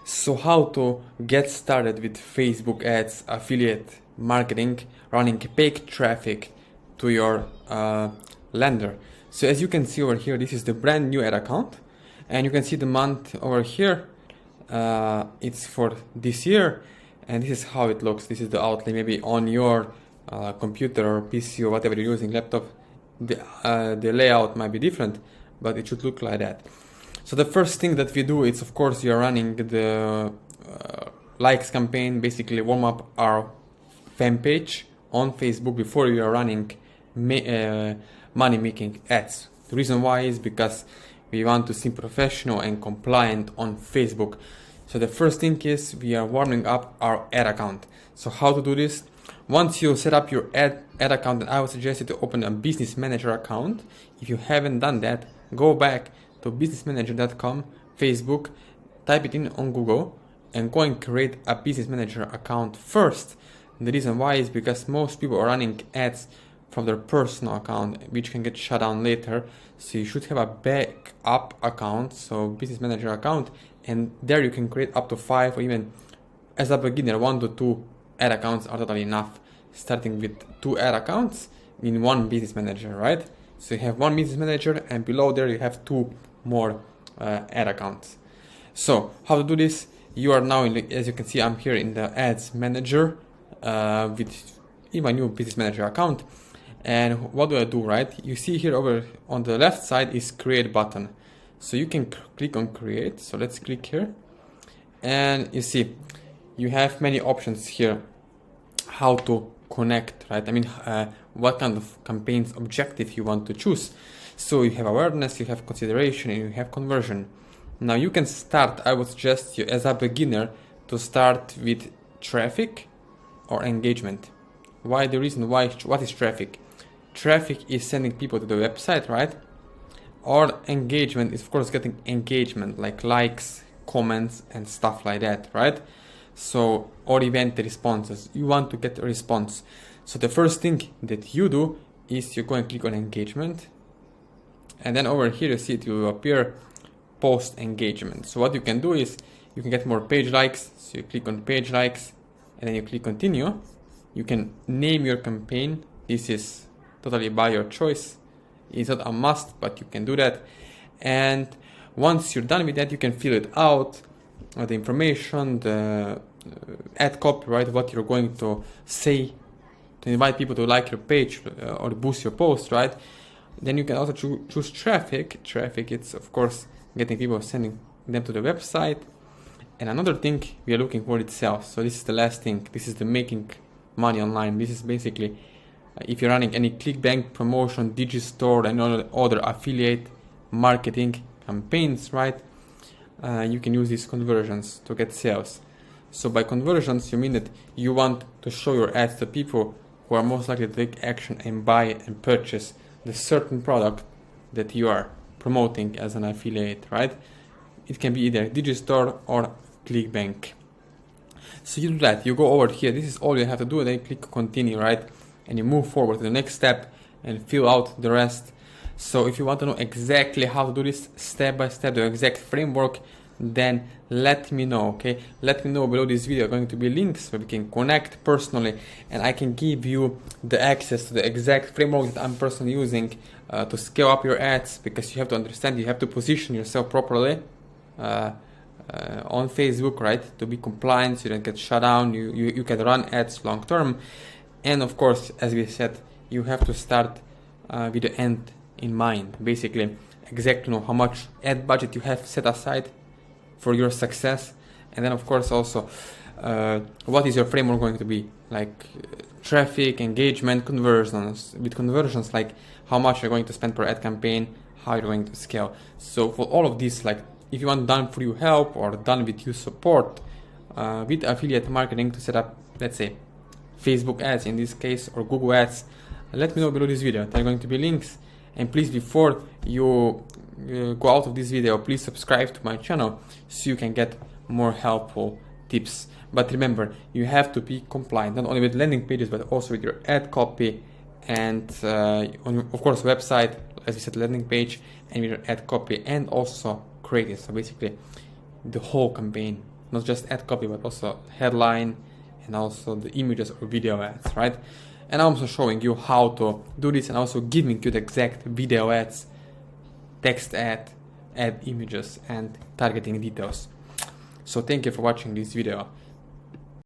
So how to get started with Facebook ads, affiliate marketing, running paid traffic to your lender. So as you can see over here, this is the brand new ad account, and you can see the month over here. It's for this year, and this is how it looks. This is the outlay. Maybe on your computer or PC or whatever you're using, laptop, the layout might be different, but it should look like that. So the first thing that we do is, of course, you're running the likes campaign, basically warm up our fan page on Facebook before you are running money making ads. The reason why is because we want to seem professional and compliant on Facebook. So the first thing is we are warming up our ad account. So how to do this? Once you set up your ad account, I would suggest you to open a business manager account. If you haven't done that, go back to businessmanager.com, Facebook, type it in on Google, and go and create a business manager account first. And the reason why is because most people are running ads from their personal account, which can get shut down later. So you should have a backup account, so business manager account, and there you can create up to 5, or even as a beginner 1 to 2 ad accounts are totally enough. Starting with 2 ad accounts in one business manager, right? So you have one business manager, and below there you have 2 more ad accounts. So how to do this? You are now as you can see, I'm here in the ads manager in my new business manager account. And what do I do, right? You see here over on the left side is create button. So you can click on create. So let's click here, and you see you have many options here how to connect, right? I mean, what kind of campaigns objective you want to choose. So you have awareness, you have consideration, and you have conversion. Now you can start, I would suggest you as a beginner to start with traffic or engagement. Why? The reason why, what is traffic? Traffic is sending people to the website, right? Or engagement is of course getting engagement, like likes, comments, and stuff like that, right? So, or event responses. You want to get a response. So the first thing that you do is you go and click on engagement. And then over here you see it will appear post engagement. So what you can do is you can get more page likes. So you click on page likes and then you click continue. You can name your campaign. This is totally by your choice. It's not a must, but you can do that. And once you're done with that, you can fill it out, the information, the ad copy, right? What you're going to say to invite people to like your page or boost your post, right? Then you can also choose traffic. Traffic, it's of course getting people, sending them to the website. And another thing we are looking for itself. So this is the last thing. This is the making money online. This is basically if you're running any ClickBank promotion, Digistore, and other affiliate marketing campaigns, right? You can use these conversions to get sales. So by conversions, you mean that you want to show your ads to people who are most likely to take action and buy and purchase the certain product that you are promoting as an affiliate, right? It can be either Digistore or ClickBank. So you do that, you go over here, this is all you have to do, and then click continue, right? And you move forward to the next step and fill out the rest. So if you want to know exactly how to do this step by step, the exact framework, then let me know, okay? Let me know below this video. Are going to be links where we can connect personally, and I can give you the access to the exact framework that I'm personally using to scale up your ads, because you have to understand, you have to position yourself properly on Facebook, right? To be compliant, so you don't get shut down, you can run ads long term. And of course, as we said, you have to start with the end in mind. Basically, exactly know how much ad budget you have set aside for your success. And then of course also, what is your framework going to be? Like traffic, engagement, conversions. With conversions, like how much you're going to spend per ad campaign, how you're going to scale. So for all of this, like if you want done for you help or done with you support with affiliate marketing to set up, let's say, Facebook ads in this case, or Google ads, let me know below this video. There are going to be links. And please, before you go out of this video, please subscribe to my channel so you can get more helpful tips. But remember, you have to be compliant, not only with landing pages, but also with your ad copy and on your, of course, website, as we said, landing page, and with your ad copy, and also creative. So basically the whole campaign. not just ad copy, but also headline and also the images or video ads, right? And I'm also showing you how to do this and also giving you the exact video ads, text ad images and targeting details. So thank you for watching this video.